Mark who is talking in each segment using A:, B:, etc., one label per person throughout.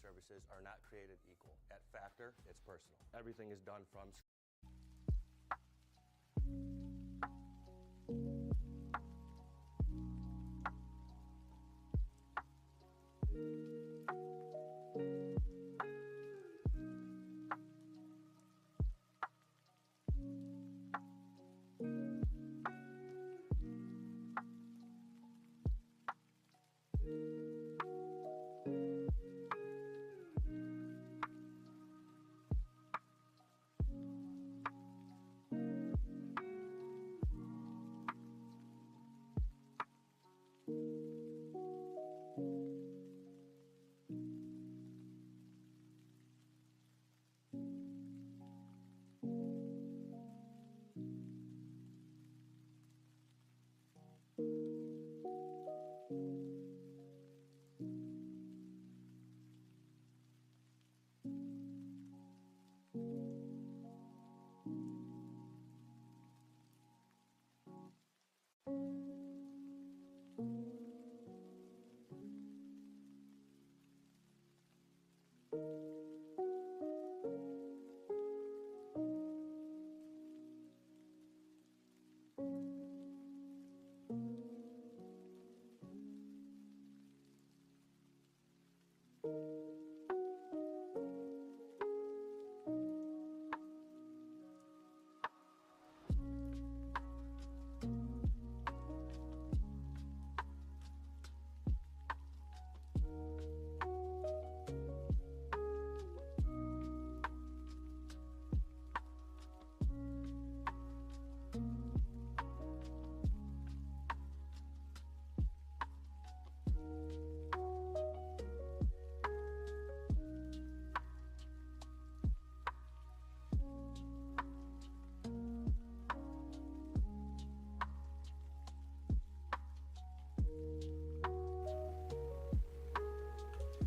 A: services are not created equal. At Factor, it's personal. Everything is done from scratch.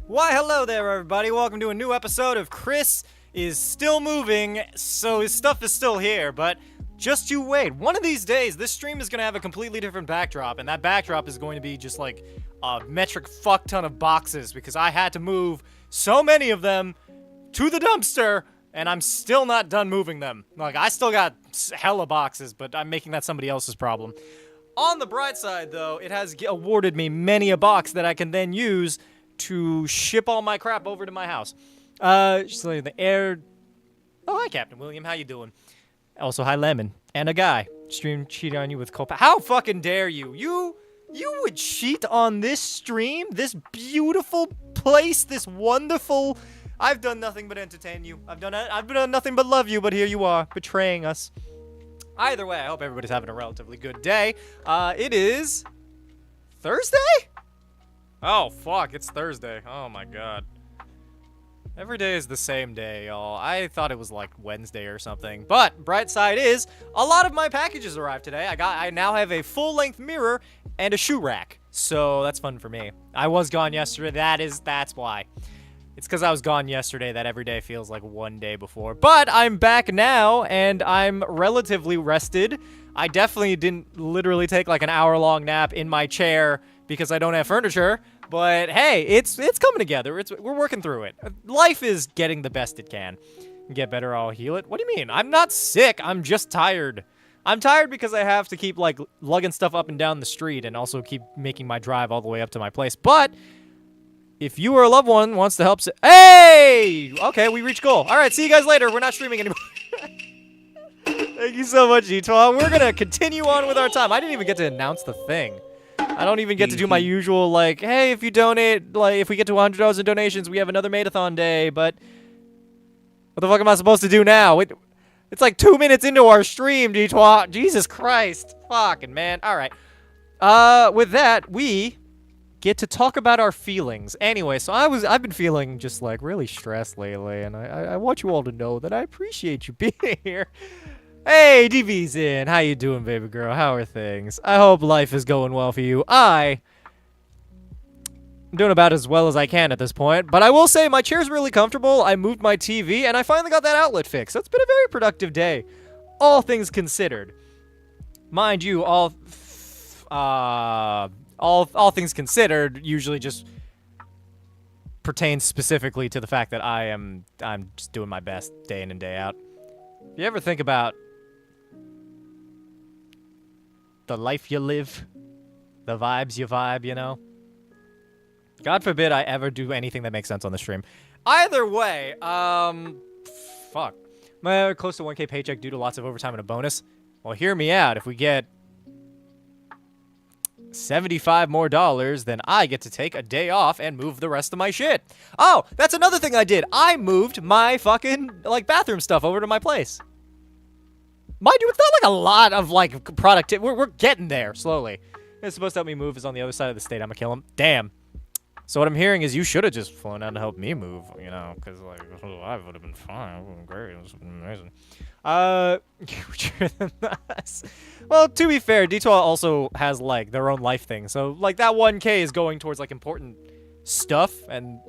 B: Why, hello there, everybody. Welcome to a new episode of Chris is Still Moving, so his stuff is still here, but just you wait. One of these days, this stream is going to have a completely different backdrop, and that backdrop is going to be just like a metric fuck ton of boxes, because I had to move so many of them to the dumpster, and I'm still not done moving them. Like, I still got hella boxes, but I'm making that somebody else's problem. On the bright side, though, it has awarded me many a box that I can then use to ship all my crap over to my house. So the air... Oh, hi, Captain William. How you doing? Also, hi, Lemon. And a guy. Stream cheating on you with Copa. How fucking dare you? You would cheat on this stream? This beautiful place? This wonderful... I've done nothing but entertain you. I've done nothing but love you, but here you are, betraying us. Either way, I hope everybody's having a relatively good day. It is... Thursday? Oh, fuck, it's Thursday. Oh, my God. Every day is the same day, y'all. I thought it was, like, Wednesday or something. But, bright side is, a lot of my packages arrived today. I now have a full-length mirror and a shoe rack. So, that's fun for me. I was gone yesterday. That's why. It's because I was gone yesterday that every day feels like one day before. But, I'm back now, and I'm relatively rested. I definitely didn't literally take, like, an hour-long nap in my chair because I don't have furniture, but hey, it's coming together. We're working through it. Life is getting the best it can. Get better, I'll heal it. What do you mean? I'm not sick. I'm just tired. I'm tired because I have to keep like lugging stuff up and down the street and also keep making my drive all the way up to my place. But if you or a loved one wants to help, hey, okay, we reached goal. All right, see you guys later. We're not streaming anymore. Thank you so much, Etwan. We're gonna continue on with our time. I didn't even get to announce the thing. I don't even get to do my usual, like, hey, if you donate, like, if we get to 100,000 donations, we have another maid-o-thon day, but what the fuck am I supposed to do now? It's like 2 minutes into our stream, D-twat. Jesus Christ. Fucking man. All right. With that, we get to talk about our feelings. Anyway, so I've been feeling just, like, really stressed lately, and I want you all to know that I appreciate you being here. Hey, DV's in. How you doing, baby girl? How are things? I hope life is going well for you. I'm doing about as well as I can at this point, but I will say my chair's really comfortable. I moved my TV, and I finally got that outlet fixed. So it's been a very productive day, all things considered. Mind you, all things considered, usually just pertains specifically to the fact that I'm just doing my best day in and day out. If you ever think about the life you live, the vibes you vibe, you know? God forbid I ever do anything that makes sense on the stream. Either way, fuck. My close to 1K paycheck due to lots of overtime and a bonus. Well, hear me out. If we get $75 more, then I get to take a day off and move the rest of my shit. Oh, that's another thing I did. I moved my fucking, like, bathroom stuff over to my place. Mind you, it's not like a lot of, like, productivity. We're getting there slowly. It's supposed to help me move. Is on the other side of the state. I'm gonna kill him. Damn. So what I'm hearing is you should have just flown out to help me move, you know, because, like, I would have been fine. It would have been great. It would have been amazing. Richer than us. Well, to be fair, D12 also has, like, their own life thing. So, like, that 1K is going towards, like, important stuff, and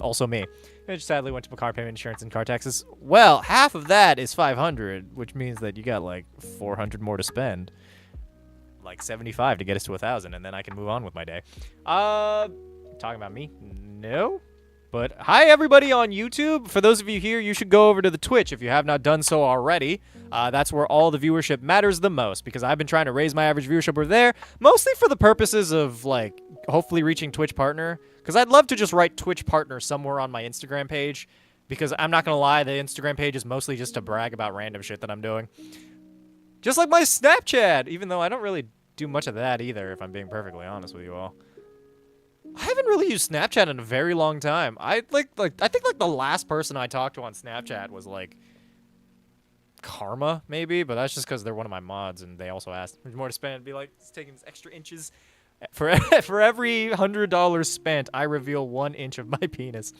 B: also me. I just sadly went to car payment, insurance, and car taxes. Well, half of that is 500, which means that you got, like, 400 more to spend. Like, 75 to get us to 1,000, and then I can move on with my day. Talking about me? No. But hi, everybody on YouTube. For those of you here, you should go over to the Twitch if you have not done so already. That's where all the viewership matters the most, because I've been trying to raise my average viewership over there, mostly for the purposes of, like, hopefully reaching Twitch partner. Because I'd love to just write Twitch partner somewhere on my Instagram page, because I'm not going to lie, the Instagram page is mostly just to brag about random shit that I'm doing. Just like my Snapchat, even though I don't really do much of that either, if I'm being perfectly honest with you all. I haven't really used Snapchat in a very long time. I think the last person I talked to on Snapchat was like Karma, maybe, but that's just because they're one of my mods and they also asked for more to spend. Be like, it's taking extra inches. For every $100 spent, I reveal 1 inch of my penis.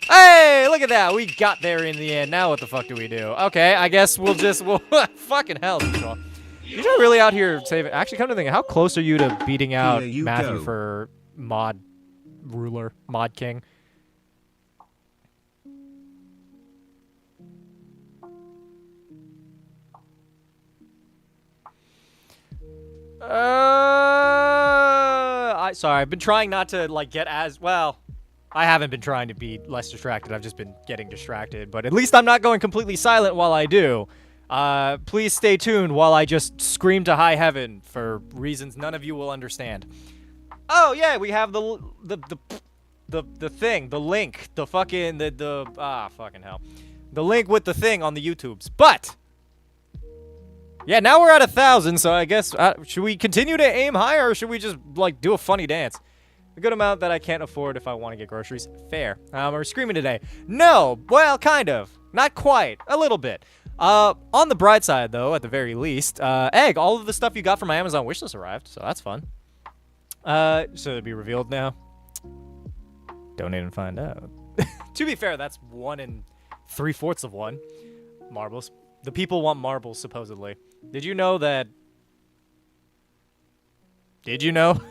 B: Hey, look at that. We got there in the end. Now what the fuck do we do? Okay, I guess we'll fucking hell. You're really out here saving. Actually, come to think, how close are you to beating out Matthew for mod ruler, mod king? Sorry, I've been trying not to, like, get as, well, I haven't been trying to be less distracted. I've just been getting distracted, but at least I'm not going completely silent while I do. Please stay tuned while I just scream to high heaven for reasons none of you will understand. Oh yeah, we have the thing, the link, the fucking fucking hell, the link with the thing on the YouTubes. But yeah, now we're at 1,000, so I guess should we continue to aim higher, or should we just like do a funny dance? A good amount that I can't afford if I want to get groceries. Fair. We're screaming today. No, well, kind of, not quite, a little bit. On the bright side, though, at the very least, Egg, all of the stuff you got from my Amazon wishlist arrived, so that's fun. So it'll be revealed now. Donate and find out. To be fair, that's 1 3/4 of 1. Marbles. The people want marbles, supposedly. Did you know that? Did you know?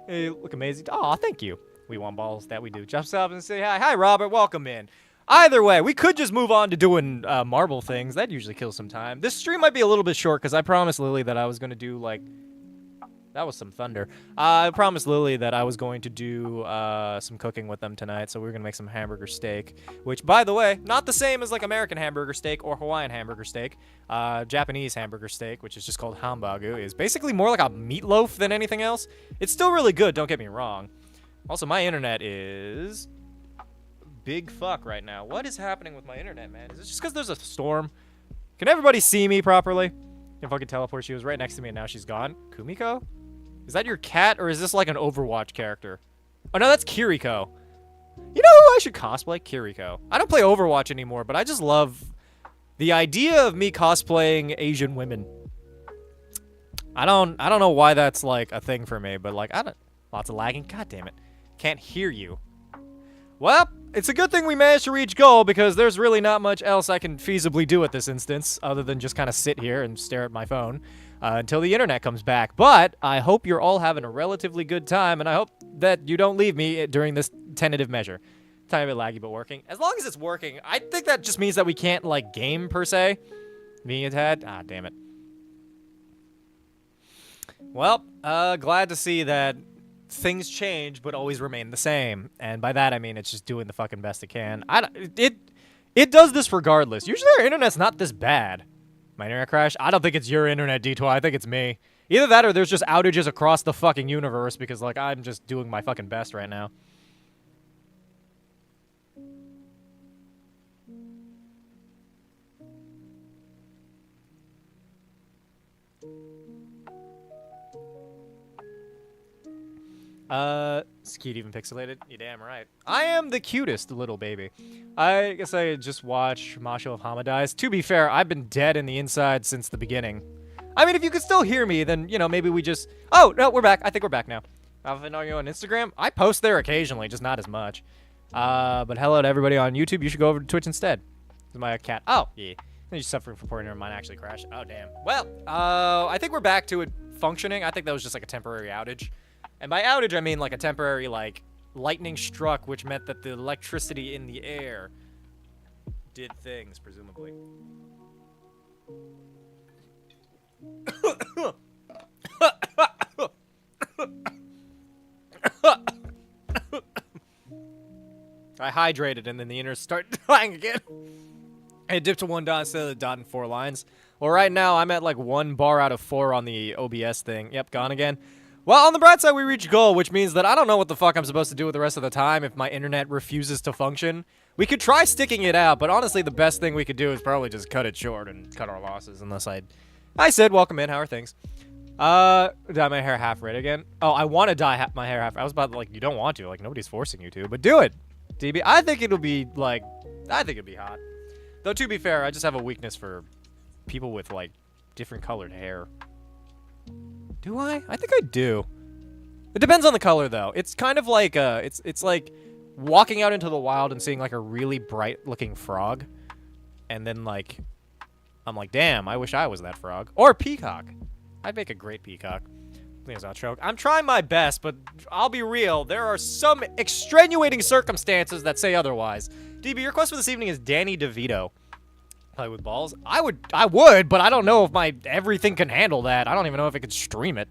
B: Hey, look amazing. Aw, thank you. We want balls. That we do. Jump up and say hi. Hi, Robert. Welcome in. Either way, we could just move on to doing marble things. That usually kills some time. This stream might be a little bit short because I promised Lily that I was going to do, like... That was some thunder. I promised Lily that I was going to do some cooking with them tonight, so we were going to make some hamburger steak, which, by the way, not the same as, like, American hamburger steak or Hawaiian hamburger steak. Japanese hamburger steak, which is just called hambagu, is basically more like a meatloaf than anything else. It's still really good, don't get me wrong. Also, my internet is... big fuck right now. What is happening with my internet, man? Is it just because there's a storm? Can everybody see me properly? If I could teleport, she was right next to me and now she's gone. Kumiko? Is that your cat, or is this like an Overwatch character? Oh no, that's Kiriko. You know who I should cosplay? Kiriko. I don't play Overwatch anymore, but I just love the idea of me cosplaying Asian women. I don't know why that's like a thing for me, but like lots of lagging. God damn it. Can't hear you. Well, it's a good thing we managed to reach goal, because there's really not much else I can feasibly do at this instance, other than just kind of sit here and stare at my phone until the internet comes back. But I hope you're all having a relatively good time, and I hope that you don't leave me during this tentative measure. Tiny bit laggy, but working. As long as it's working, I think that just means that we can't, like, game, per se. Me and Tad? Ah, damn it. Well, glad to see that things change but always remain the same. And by that I mean it's just doing the fucking best it can. It does this regardless. Usually our internet's not this bad. My internet crash? I don't think it's your internet, D2. I think it's me. Either that or there's just outages across the fucking universe because, like, I'm just doing my fucking best right now. Is cute even pixelated? You damn right. I am the cutest little baby. I guess I just watched Masho of Hama Dies. To be fair, I've been dead in the inside since the beginning. I mean, if you could still hear me, then, you know, maybe we just... Oh, no, we're back. I think we're back now. I've been on Instagram. I post there occasionally, just not as much. But hello to everybody on YouTube. You should go over to Twitch instead. This is my cat. Oh, yeah. He's suffering from poor internet. Mine actually crashed. Oh, damn. Well, I think we're back to it functioning. I think that was just like a temporary outage. And by outage, I mean like a temporary, like, lightning struck, which meant that the electricity in the air did things, presumably. I hydrated, and then the internet started dying again. I dipped to 1 dot instead of the dot in 4 lines. Well, right now, I'm at like 1 bar out of 4 on the OBS thing. Yep, gone again. Well, on the bright side, we reached goal, which means that I don't know what the fuck I'm supposed to do with the rest of the time if my internet refuses to function. We could try sticking it out, but honestly, the best thing we could do is probably just cut it short and cut our losses, unless I said, welcome in, how are things? Dye my hair half red again. Oh, I want to dye my hair half. I was about to, like, you don't want to. Like, nobody's forcing you to, but do it, DB. I think it'll be, like, I think it'd be hot. Though, to be fair, I just have a weakness for people with, like, different colored hair. Do I? I think I do. It depends on the color, though. It's kind of like, it's like walking out into the wild and seeing, like, a really bright-looking frog. And then, like, I'm like, damn, I wish I was that frog. Or a peacock. I'd make a great peacock. Please not choke. I'm trying my best, but I'll be real. There are some extenuating circumstances that say otherwise. DB, your quest for this evening is Danny DeVito. Play with balls? I would, but I don't know if my everything can handle that. I don't even know if it could stream it.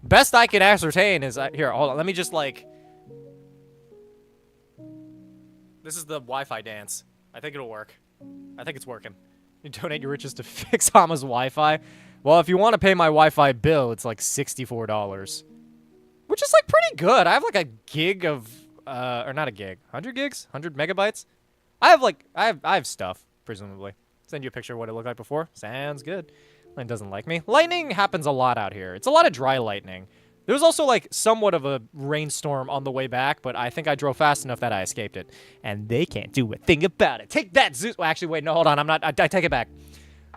B: Best I can ascertain is... here, hold on. Let me just, like... This is the Wi-Fi dance. I think it'll work. I think it's working. You donate your riches to fix Hama's Wi-Fi. Well, if you want to pay my Wi-Fi bill, it's like $64. Which is, like, pretty good. I have, like, a gig of... or not a gig. 100 gigs? 100 megabytes? I have, like... I have stuff, presumably. Send you a picture of what it looked like before. Sounds good. Lightning doesn't like me. Lightning happens a lot out here. It's a lot of dry lightning. There was also, like, somewhat of a rainstorm on the way back, but I think I drove fast enough that I escaped it. And they can't do a thing about it. Take that, Zeus! Well, actually, wait, no, hold on. I'm not... I take it back.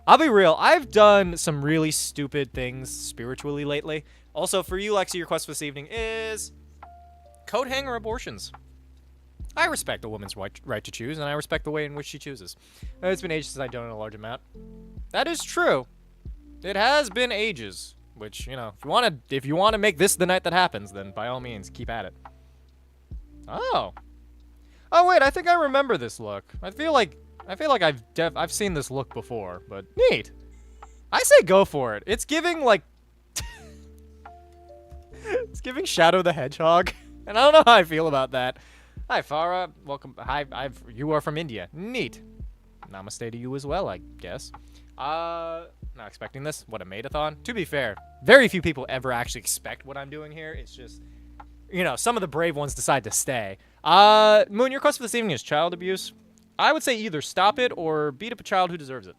B: I'll be real. I've done some really stupid things spiritually lately. Also, for you, Lexi, your quest for this evening is... coat hanger abortions. I respect a woman's right to choose, and I respect the way in which she chooses. It's been ages since I donated a large amount. That is true. It has been ages. Which, you know, if you want to make this the night that happens, then by all means, keep at it. Oh. Oh wait, I think I remember this look. I feel like I've seen this look before, but neat. I say go for it. It's giving like it's giving Shadow the Hedgehog, and I don't know how I feel about that. Hi, Farah. Welcome. Hi, you are from India. Neat. Namaste to you as well, I guess. Not expecting this. What a maid-o-thon. To be fair, very few people ever actually expect what I'm doing here. It's just, you know, some of the brave ones decide to stay. Moon, your quest for this evening is child abuse. I would say either stop it or beat up a child who deserves it.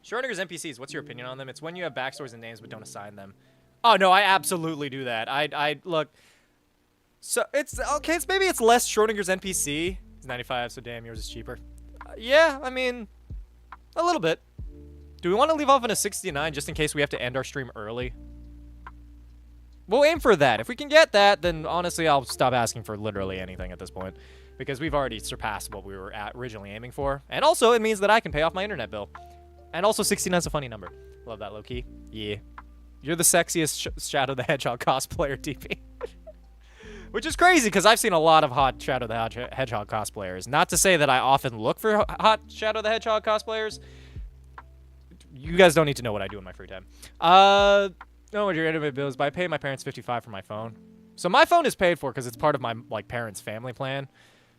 B: Schrodinger's NPCs, what's your opinion on them? It's when you have backstories and names but don't assign them. Oh, no, I absolutely do that. I look... So, it's... Okay, maybe it's less Schrodinger's NPC. It's 95, so damn, yours is cheaper. Yeah, I mean... A little bit. Do we want to leave off on a 69 just in case we have to end our stream early? We'll aim for that. If we can get that, then honestly, I'll stop asking for literally anything at this point. Because we've already surpassed what we were originally aiming for. And also, it means that I can pay off my internet bill. And also, 69's a funny number. Love that, low-key. Yeah. You're the sexiest Shadow the Hedgehog cosplayer, DP. Which is crazy, because I've seen a lot of hot Shadow the Hedgehog cosplayers. Not to say that I often look for hot Shadow the Hedgehog cosplayers. You guys don't need to know what I do in my free time. No, what your internet bill is, but I pay my parents $55 for my phone. So my phone is paid for because it's part of my, like, parents' family plan.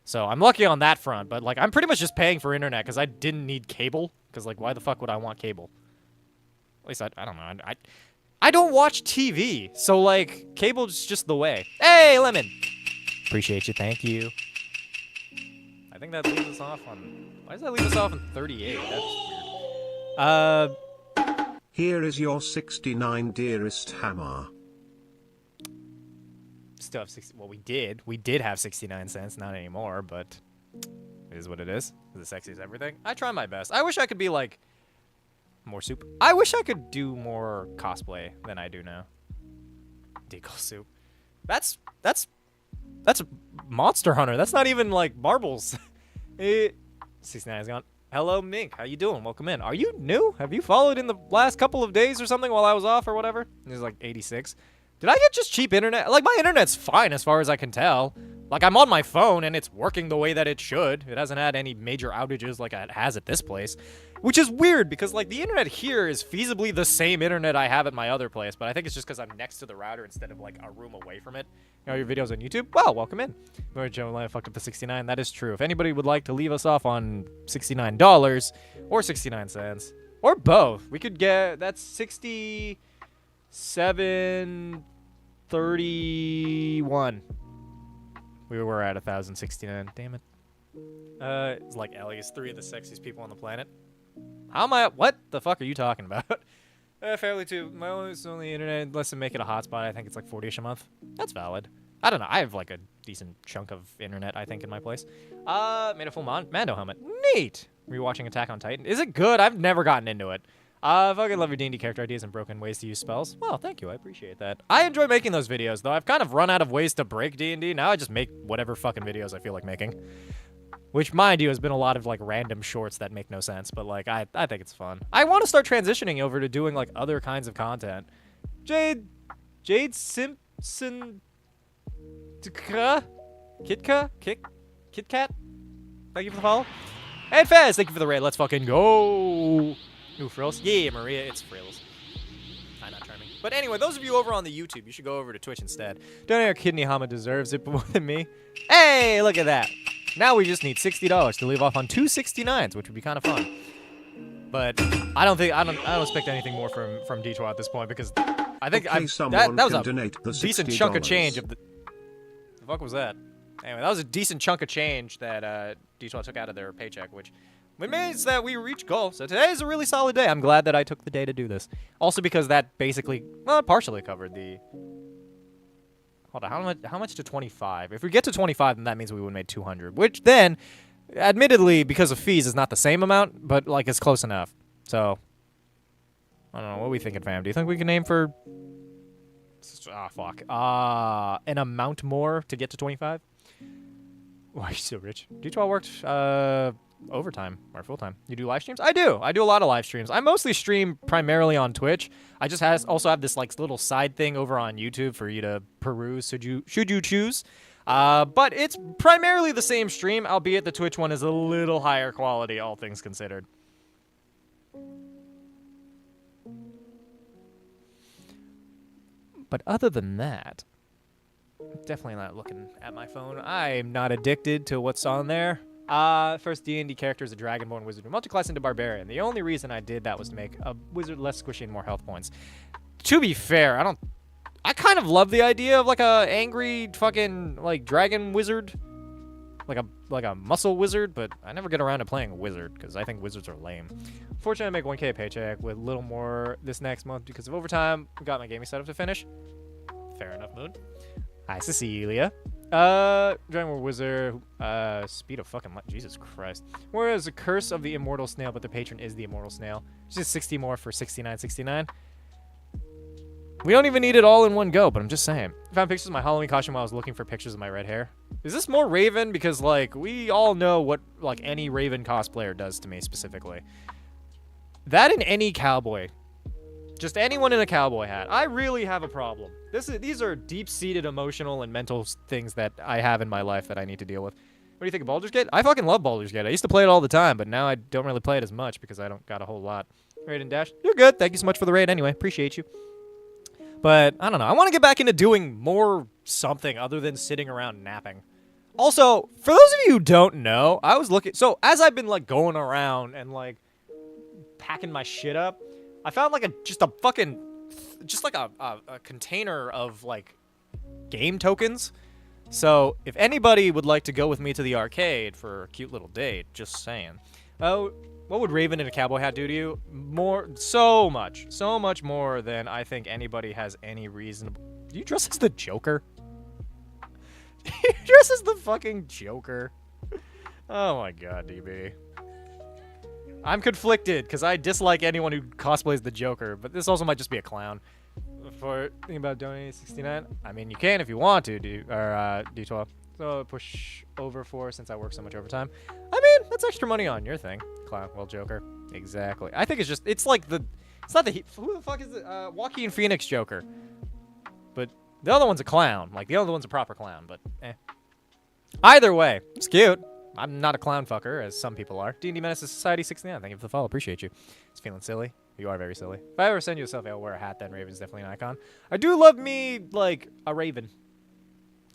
B: So I'm lucky on that front. But, like, I'm pretty much just paying for internet because I didn't need cable. Because, like, why the fuck would I want cable? At least, I don't know. I don't watch TV. So, like, cable's just the way. Hey, Lemon! Appreciate you. Thank you. I think that leaves us off on... Why does that leave us off on 38? That's weird.
C: Here is your 69, dearest Hama.
B: Still have 60. Well, we did. We did have 69 cents. Not anymore, but it is what it is. The sexy is everything. I try my best. I wish I could be, like, more soup. I wish I could do more cosplay than I do now. Deagle soup. That's a Monster Hunter. That's not even, like, marbles. 69 is gone. Hello, Mink. How you doing? Welcome in. Are you new? Have you followed in the last couple of days or something while I was off or whatever? This is like 86. Did I get just cheap internet? Like, my internet's fine as far as I can tell. Like, I'm on my phone and it's working the way that it should. It hasn't had any major outages like it has at this place. Which is weird because, like, the internet here is feasibly the same internet I have at my other place. But I think it's just because I'm next to the router instead of, like, a room away from it. You know, your videos on YouTube? Well, welcome in. I fucked up the 69. That is true. If anybody would like to leave us off on $69 or 69 cents or both, we could get... That's 67.31. We were at 1,069. Damn it. It's like Ellie is 3 of the sexiest people on the planet. How am I? What the fuck are you talking about? Fairly too. My only internet, unless they make it a hotspot, I think it's like 40-ish a month. That's valid. I don't know. I have like a decent chunk of internet, I think, in my place. Made a full Mando helmet. Neat. Rewatching Attack on Titan. Is it good? I've never gotten into it. I fucking love your D&D character ideas and broken ways to use spells. Well, thank you. I appreciate that. I enjoy making those videos, though. I've kind of run out of ways to break D&D. Now I just make whatever fucking videos I feel like making. Which, mind you, has been a lot of, like, random shorts that make no sense. But, like, I think it's fun. I want to start transitioning over to doing, like, other kinds of content. Jade Simpson... Kitkat? Thank you for the follow. And Faz, thank you for the raid. Let's fucking go. Ooh, Frills? Yeah, Maria, it's Frills. I'm not charming. But anyway, those of you over on the YouTube, you should go over to Twitch instead. Don't our kidney Hama deserves it more than me. Hey, look at that. Now we just need $60 to leave off on 2 69s, which would be kind of fun. But I don't expect anything more from D12 at this point because I think that was a decent chunk of change of the fuck was that? Anyway, that was a decent chunk of change that D12 took out of their paycheck, which means that we reached goal. So today is a really solid day. I'm glad that I took the day to do this. Also because that basically, well, partially covered the... Hold on, how much to 25? If we get to 25, then that means we would have made 200, which then, admittedly, because of fees, is not the same amount, but, like, it's close enough. So, I don't know. What are we thinking, fam? Do you think we can aim for... fuck. An amount more to get to 25? Why are you so rich? D12 worked, overtime or full time. You do live streams? I do. I do a lot of live streams. I mostly stream primarily on Twitch. I just also have this like little side thing over on YouTube for you to peruse should you choose. But it's primarily the same stream, albeit the Twitch one is a little higher quality, all things considered. But other than that, definitely not looking at my phone. I'm not addicted to what's on there. First D&D character is a Dragonborn wizard who multiclassed into Barbarian. The only reason I did that was to make a wizard less squishy and more health points. To be fair, I kind of love the idea of like a angry fucking like dragon wizard. Like a muscle wizard, but I never get around to playing a wizard because I think wizards are lame. Fortunately, I make 1K a paycheck with a little more this next month because of overtime. Got my gaming setup to finish. Fair enough, Moon. Hi, Cecilia. Dragon Wizard, speed of fucking light. Jesus Christ. Whereas the curse of the immortal snail, but the patron is the immortal snail. It's just 60 more for 69.69. We don't even need it all in one go, but I'm just saying. I found pictures of my Halloween costume while I was looking for pictures of my red hair. Is this more Raven? Because, like, we all know what, like, any Raven cosplayer does to me specifically. That and any cowboy. Just anyone in a cowboy hat. I really have a problem. These are deep-seated emotional and mental things that I have in my life that I need to deal with. What do you think of Baldur's Gate? I fucking love Baldur's Gate. I used to play it all the time, but now I don't really play it as much because I don't got a whole lot. Raid and Dash, you're good. Thank you so much for the raid anyway. Appreciate you. But I don't know. I want to get back into doing more something other than sitting around napping. Also, for those of you who don't know, I was looking. So as I've been like going around and like packing my shit up, I found like just a container of like game tokens. So if anybody would like to go with me to the arcade for a cute little date, just saying. Oh, what would Raven in a cowboy hat do to you? So much more than I think anybody has any reason. Do you dress as the Joker? You dress as the fucking Joker. Oh my god, DB. I'm conflicted because I dislike anyone who cosplays the Joker, but this also might just be a clown. For thinking about donating 69, I mean you can if you want to, D12. So push over for since I work so much overtime. I mean that's extra money on your thing, clown. Well, Joker, exactly. I think it's not the who the fuck is it? Joaquin Phoenix Joker, but the other one's a clown. Like the other one's a proper clown, but eh. Either way, it's cute. I'm not a clown fucker, as some people are. D&D Menace to Society 69. Thank you for the follow. Appreciate you. It's feeling silly. You are very silly. If I ever send you a selfie, I'll wear a hat. Then Raven's definitely an icon. I do love me like a Raven.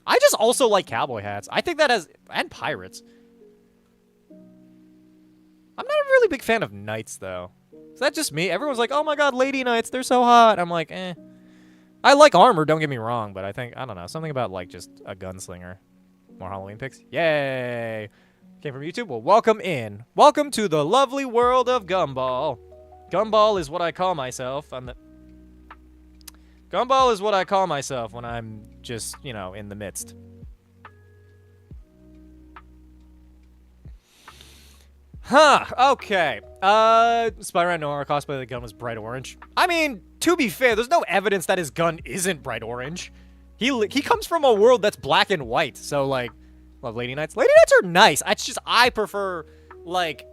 B: I just also like cowboy hats. I think that and pirates. I'm not a really big fan of knights though. Is that just me? Everyone's like, "Oh my god, lady knights, they're so hot." I'm like, eh. I like armor. Don't get me wrong, but I don't know, something about like just a gunslinger. More Halloween pics. Yay! Came from YouTube. Well, welcome in. Welcome to the lovely world of Gumball. Gumball is what I call myself. Gumball is what I call myself when I'm just, you know, in the midst. Huh, okay. Spider-Man Noir cosplay, the gun was bright orange. I mean, to be fair, there's no evidence that his gun isn't bright orange. He comes from a world that's black and white, so, like, love Lady Knights. Lady Knights are nice. It's just, I prefer, like,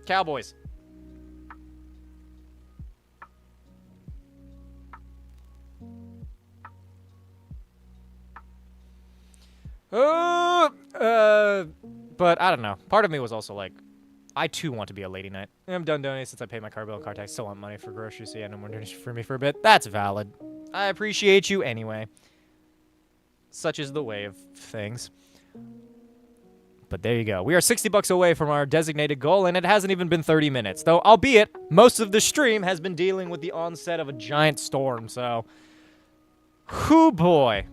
B: cowboys. But I don't know. Part of me was also like, I too want to be a lady knight. I'm done donating since I paid my car bill and car tax. Still want money for groceries, so yeah, no more donation for me for a bit. That's valid. I appreciate you anyway. Such is the way of things. But there you go. We are 60 bucks away from our designated goal, and it hasn't even been 30 minutes. Though, albeit, most of the stream has been dealing with the onset of a giant storm, so... Whoo boy.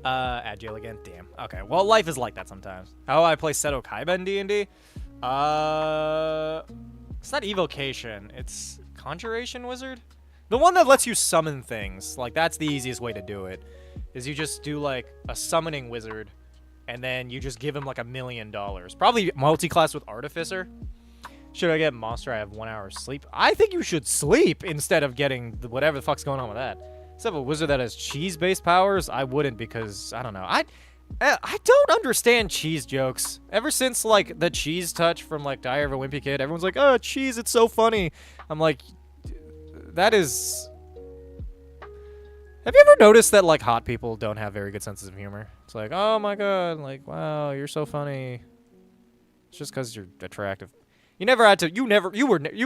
B: Agile again. Damn. Okay. Well, life is like that sometimes. How do I play Seto Kaiba in D&D? It's not Evocation. It's Conjuration Wizard? The one that lets you summon things. Like, that's the easiest way to do it. Is you just do, like, a summoning wizard, and then you just give him, like, $1 million. Probably multi-class with Artificer. Should I get Monster? I have 1 hour sleep. I think you should sleep instead of getting whatever the fuck's going on with that. Except a wizard that has cheese-based powers, I wouldn't because, I don't know. I don't understand cheese jokes. Ever since, like, the cheese touch from, like, Diary of a Wimpy Kid, everyone's like, oh, cheese, it's so funny. I'm like, that is... Have you ever noticed that, like, hot people don't have very good senses of humor? It's like, oh my god, like, wow, you're so funny. It's just because you're attractive. You never had to, you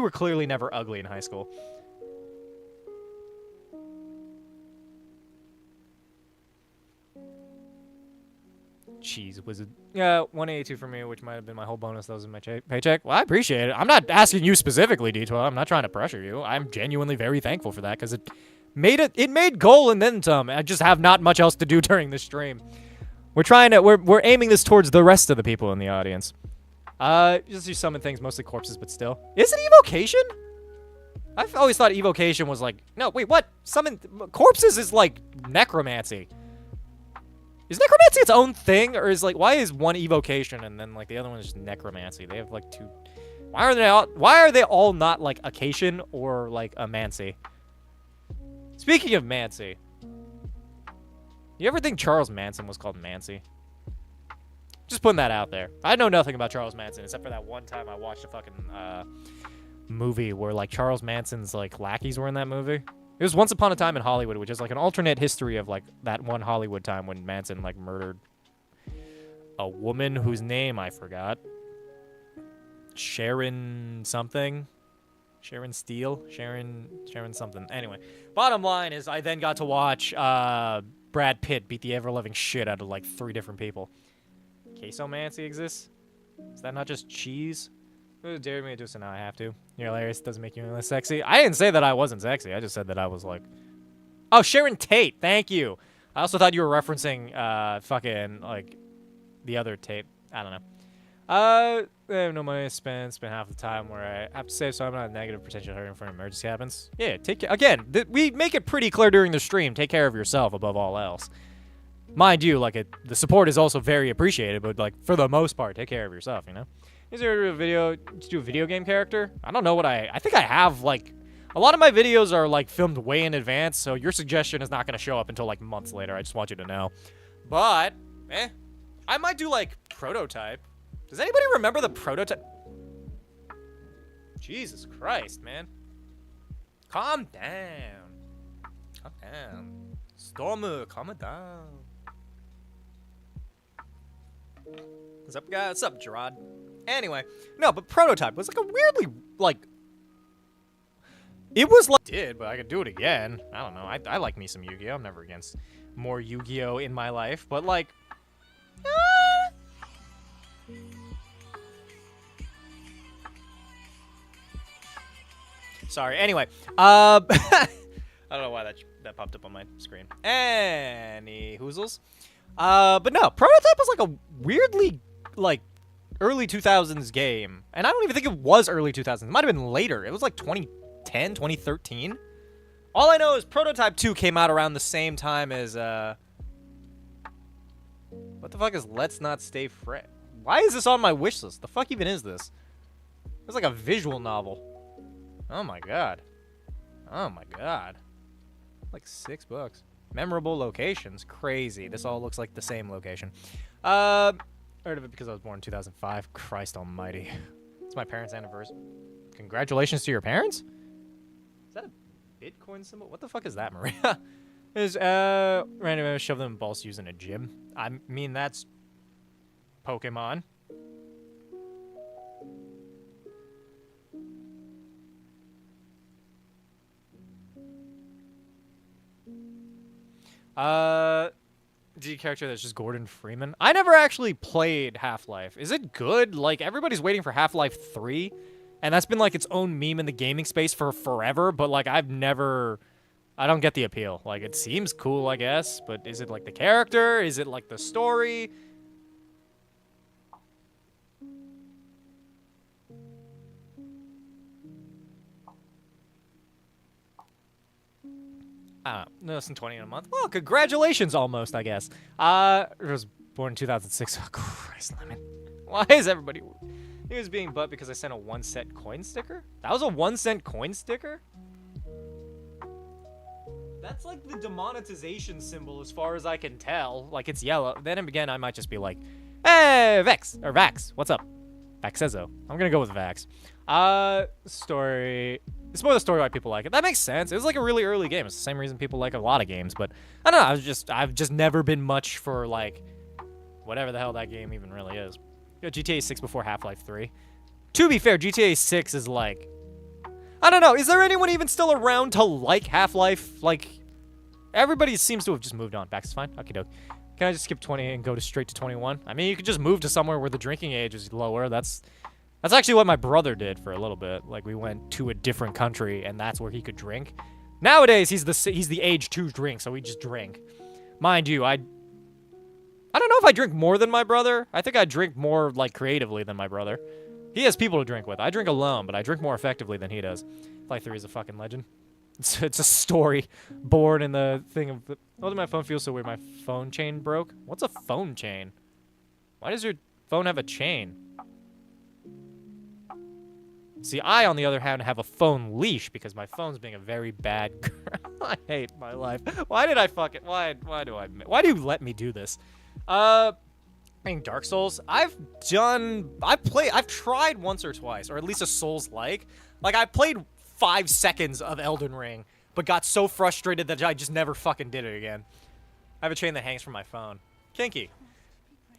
B: were clearly never ugly in high school. Cheese wizard. Yeah, 182 for me, which might have been my whole bonus. That was in my paycheck. Well, I appreciate it. I'm not asking you specifically, D12. I'm not trying to pressure you. I'm genuinely very thankful for that because it made goal and then some. I just have not much else to do during this stream. We're aiming this towards the rest of the people in the audience. Just do summon things, mostly corpses, but still. Is it evocation? I've always thought evocation was like, no, wait, what? Summon corpses is like necromancy. Is necromancy its own thing, or is like why is one evocation and then like the other one is just necromancy? They have like two. Why are they all not like Acacian or like a Mancy? Speaking of Mancy, you ever think Charles Manson was called Mancy? Just putting that out there. I know nothing about Charles Manson except for that one time I watched a fucking movie where like Charles Manson's like lackeys were in that movie. It was Once Upon a Time in Hollywood, which is like an alternate history of like that one Hollywood time when Manson like murdered a woman whose name I forgot. Sharon something. Sharon Steele? Sharon something. Anyway, bottom line is I then got to watch Brad Pitt beat the ever-loving shit out of like 3 different people. Quesomancy exists? Is that not just cheese? Who dared me to do so now I have to? You're hilarious. Doesn't make you any less sexy. I didn't say that I wasn't sexy. I just said that I was like... Oh, Sharon Tate. Thank you. I also thought you were referencing fucking like the other Tate. I don't know. I have no money to spend. Spend half the time where I have to save, so I'm not negative potential hurting if an emergency happens. Yeah, take care. Again, we make it pretty clear during the stream. Take care of yourself above all else. Mind you, like the support is also very appreciated, but like for the most part, take care of yourself. You know. Is there a video to do a video game character? I don't know what I think I have like. A lot of my videos are like filmed way in advance, so your suggestion is not going to show up until like months later. I just want you to know. But, I might do like prototype. Does anybody remember the prototype? Jesus Christ, man. Calm down. Calm down. Stormer, calm it down. What's up, guys? What's up, Gerard? Anyway, no, but prototype was like a weirdly, like... It was like... but I could do it again. I don't know. I like me some Yu-Gi-Oh! I'm never against more Yu-Gi-Oh! In my life, but like... Sorry. Anyway, I don't know why that popped up on my screen. Any hoozles. But no, Prototype was like a weirdly like early 2000s game, and I don't even think it was early 2000s. It might have been later. It was like 2010, 2013. All I know is Prototype 2 came out around the same time as what the fuck is Let's Not Stay Friends? Why is this on my wish list? The fuck even is this? It's like a visual novel. Oh my god. Oh my god. Like $6. Memorable locations. Crazy. This all looks like the same location. Heard of it because I was born in 2005. Christ almighty. It's my parents' anniversary. Congratulations to your parents? Is that a Bitcoin symbol? What the fuck is that, Maria? Is random shove them in balls using a gym. I mean, that's Pokemon. D character that's just Gordon Freeman. I never actually played Half-Life. Is it good? Like, everybody's waiting for Half-Life 3, and that's been, like, its own meme in the gaming space for forever, but, like, I don't get the appeal. Like, it seems cool, I guess, but is it, like, the character? Is it, like, the story? I don't know. Less than 20 in a month. Well, congratulations almost, I guess. I was born in 2006. Oh, Christ, Lemon. Why is everybody... He was being butt because I sent a 1-cent coin sticker? That was a 1-cent coin sticker? That's like the demonetization symbol as far as I can tell. Like, it's yellow. Then again, I might just be like, hey, Vex. Or Vax. What's up? Vaxezo. I'm gonna go with Vax. Story... It's more the story why people like it. That makes sense. It was like a really early game. It's the same reason people like a lot of games, but I don't know. I've just never been much for like whatever the hell that game even really is. You know, GTA 6 before Half-Life 3. To be fair, GTA 6 is like, I don't know. Is there anyone even still around to like Half-Life? Like, everybody seems to have just moved on. Back is fine. Okie doke. Can I just skip 20 and go straight to 21? I mean, you could just move to somewhere where the drinking age is lower. That's actually what my brother did for a little bit. Like, we went to a different country, and that's where he could drink. Nowadays, he's the age to drink, so we just drink. Mind you, I don't know if I drink more than my brother. I think I drink more, like, creatively than my brother. He has people to drink with. I drink alone, but I drink more effectively than he does. Flight 3 is a fucking legend. It's a story born in the thing of... Oh, my phone feels so weird. My phone chain broke. What's a phone chain? Why does your phone have a chain? See, I, on the other hand, have a phone leash because my phone's being a very bad girl. I hate my life. Why did I fuck it? Why do you let me do this? Playing Dark Souls. I've tried once or twice, or at least a Souls-like. Like, I played 5 seconds of Elden Ring, but got so frustrated that I just never fucking did it again. I have a chain that hangs from my phone. Kinky.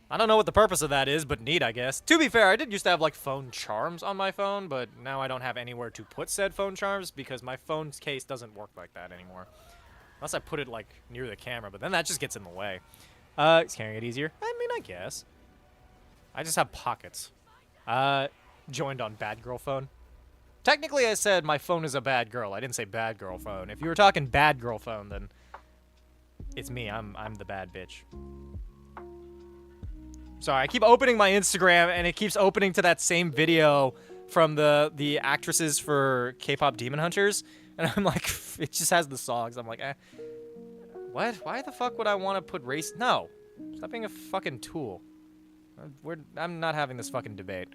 B: I don't know what the purpose of that is, but neat, I guess. To be fair, I did used to have, like, phone charms on my phone, but now I don't have anywhere to put said phone charms because my phone's case doesn't work like that anymore. Unless I put it, like, near the camera, but then that just gets in the way. Is carrying it easier? I mean, I guess. I just have pockets. Joined on bad girl phone. Technically, I said my phone is a bad girl. I didn't say bad girl phone. If you were talking bad girl phone, then it's me. I'm the bad bitch. Sorry, I keep opening my Instagram, and it keeps opening to that same video from the actresses for K-pop Demon Hunters, and I'm like, it just has the songs. I'm like, what? Why the fuck would I want to put race? No, stop being a fucking tool. I'm not having this fucking debate.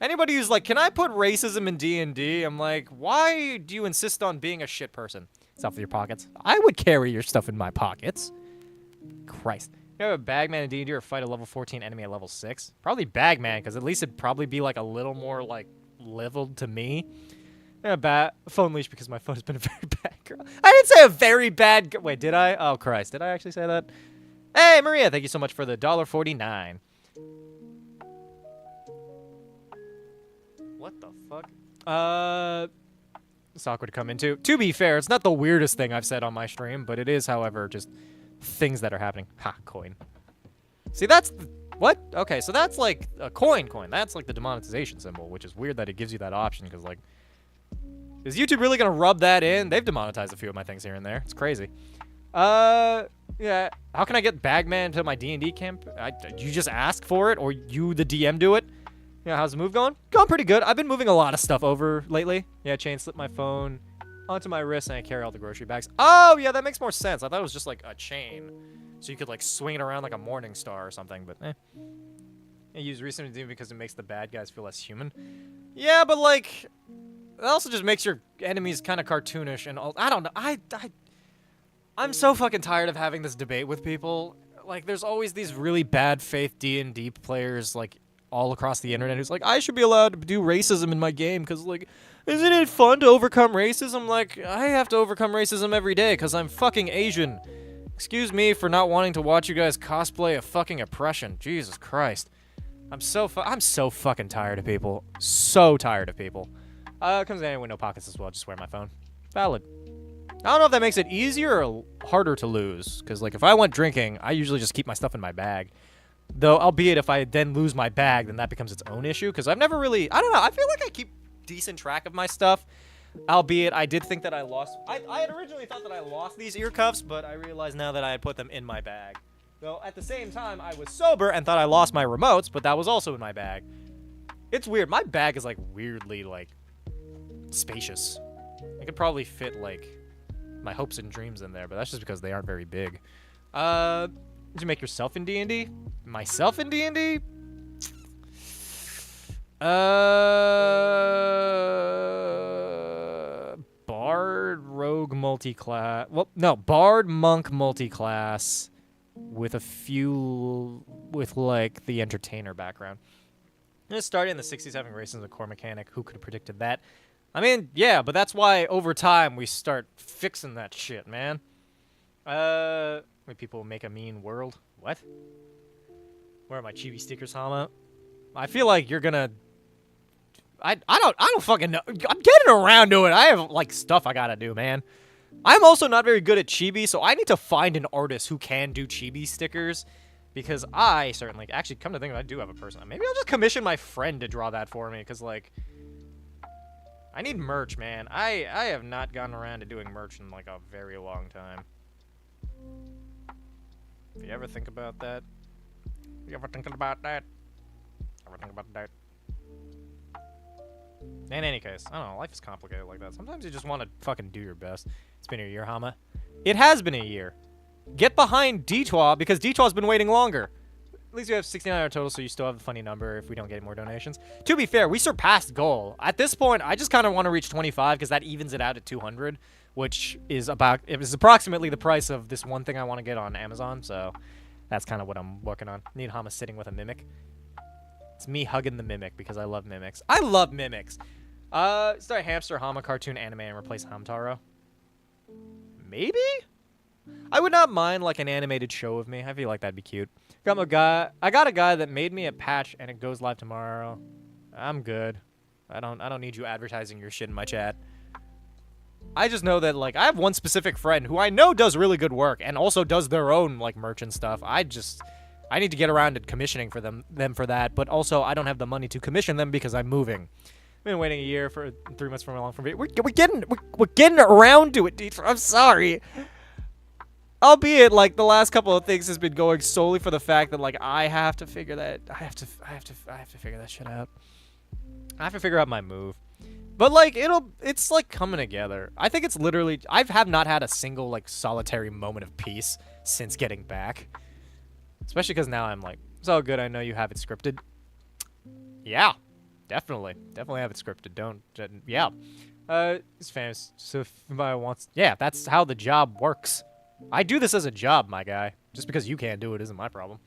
B: Anybody who's like, can I put racism in D&D? I'm like, why do you insist on being a shit person? Stuff in your pockets. I would carry your stuff in my pockets. Christ. You have a bagman in D&D or fight a level 14 enemy at level 6? Probably bagman, because at least it'd probably be like a little more like leveled to me. Phone leash because my phone has been a very bad girl. I didn't say a very bad wait, did I? Oh, Christ. Did I actually say that? Hey, Maria, thank you so much for the $1.49. What the fuck? It's awkward to come into. To be fair, it's not the weirdest thing I've said on my stream, but it is, however, just things that are happening. Ha, coin. See, that's... What? Okay, so that's like a coin. That's like the demonetization symbol, which is weird that it gives you that option, because, like... Is YouTube really gonna rub that in? They've demonetized a few of my things here and there. It's crazy. Yeah. How can I get Bagman to my D&D camp? You just ask for it, or you, the DM, do it? Yeah, how's the move going? Going pretty good. I've been moving a lot of stuff over lately. Yeah, chain slip my phone onto my wrist, and I carry all the grocery bags. Oh, yeah, that makes more sense. I thought it was just, like, a chain. So you could, like, swing it around like a morning star or something, but eh. I use recent redeem because it makes the bad guys feel less human. Yeah, but, like, it also just makes your enemies kind of cartoonish and all. I don't know. I'm so fucking tired of having this debate with people. Like, there's always these really bad faith D&D players, like, all across the internet who's like, I should be allowed to do racism in my game because, like, isn't it fun to overcome racism? Like, I have to overcome racism every day because I'm fucking Asian. Excuse me for not wanting to watch you guys cosplay a fucking oppression. Jesus Christ. I'm so fucking tired of people. So tired of people. Comes in with no pockets as well. Just wear my phone. Valid. I don't know if that makes it easier or harder to lose. Because, like, if I went drinking, I usually just keep my stuff in my bag. Though, albeit if I then lose my bag, then that becomes its own issue. Because I've never really... I don't know. I feel like I keep decent track of my stuff. Albeit, I did think that I lost... I had originally thought that I lost these ear cuffs, but I realized now that I had put them in my bag. Though, at the same time, I was sober and thought I lost my remotes, but that was also in my bag. It's weird. My bag is, like, weirdly, like, spacious. I could probably fit, like, my hopes and dreams in there, but that's just because they aren't very big. Did you make yourself in D&D? Myself in D&D? Bard, Rogue, multi-class. Well, no, Bard, Monk, multi-class with a few, with, like, the entertainer background. It started in the 60s having races as a core mechanic. Who could have predicted that? I mean, yeah, but that's why over time we start fixing that shit, man. When people make a mean world. What? Where are my chibi stickers, Hama? I feel like you're gonna... I don't fucking know. I'm getting around to it. I have, like, stuff I gotta do, man. I'm also not very good at chibi, so I need to find an artist who can do chibi stickers. Because I certainly... Actually, come to think of it, I do have a person. Maybe I'll just commission my friend to draw that for me, because, like... I need merch, man. I have not gotten around to doing merch in, like, a very long time. If you ever think about that? You ever thinking about that? Ever think about that? In any case, I don't know, life is complicated like that. Sometimes you just want to fucking do your best. It's been a year, Hama. It has been a year. Get behind Detois, because Detois been waiting longer. At least you have 69 total, so you still have a funny number if we don't get more donations. To be fair, we surpassed goal. At this point, I just kind of want to reach 25, because that evens it out at 200, which is approximately the price of this one thing I want to get on Amazon, so that's kind of what I'm working on. Need Hama sitting with a mimic. It's me hugging the mimic, because I love mimics. I love mimics! Start Hamster, Hama, cartoon, anime, and replace Hamtaro. Maybe? I would not mind like an animated show of me. I feel like that'd be cute. I got a guy that made me a patch and it goes live tomorrow. I'm good. I don't need you advertising your shit in my chat. I just know that like I have one specific friend who I know does really good work and also does their own like merch and stuff. I need to get around to commissioning for them for that, but also I don't have the money to commission them because I'm moving. I've been waiting a year for 3 months for my long form video. We're getting around to it, dude. I'm sorry. Albeit, like, the last couple of things has been going solely for the fact that, like, I have to figure that, I have to figure that shit out. I have to figure out my move. But, like, it's, like, coming together. I think it's literally, I have not had a single, like, solitary moment of peace since getting back. Especially because now I'm like, it's all good, I know you have it scripted. Yeah, definitely. Definitely have it scripted, yeah. It's famous, so if anybody wants, yeah, that's how the job works. I do this as a job, my guy. Just because you can't do it isn't my problem.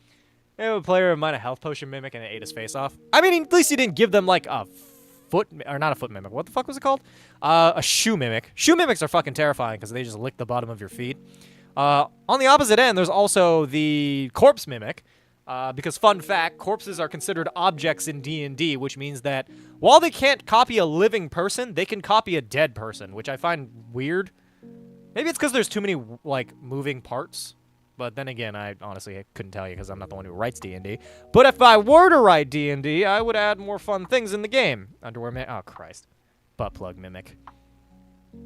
B: A player of mine a health potion mimic and it ate his face off. I mean, at least you didn't give them like a foot, or not a foot mimic. What the fuck was it called? A shoe mimic. Shoe mimics are fucking terrifying because they just lick the bottom of your feet. On the opposite end, there's also the corpse mimic. Because fun fact, corpses are considered objects in D&D, which means that while they can't copy a living person, they can copy a dead person, which I find weird. Maybe it's because there's too many, like, moving parts. But then again, I honestly couldn't tell you because I'm not the one who writes D&D. But if I were to write D&D, I would add more fun things in the game. Underwear mimic. Oh, Christ. Butt plug mimic. Can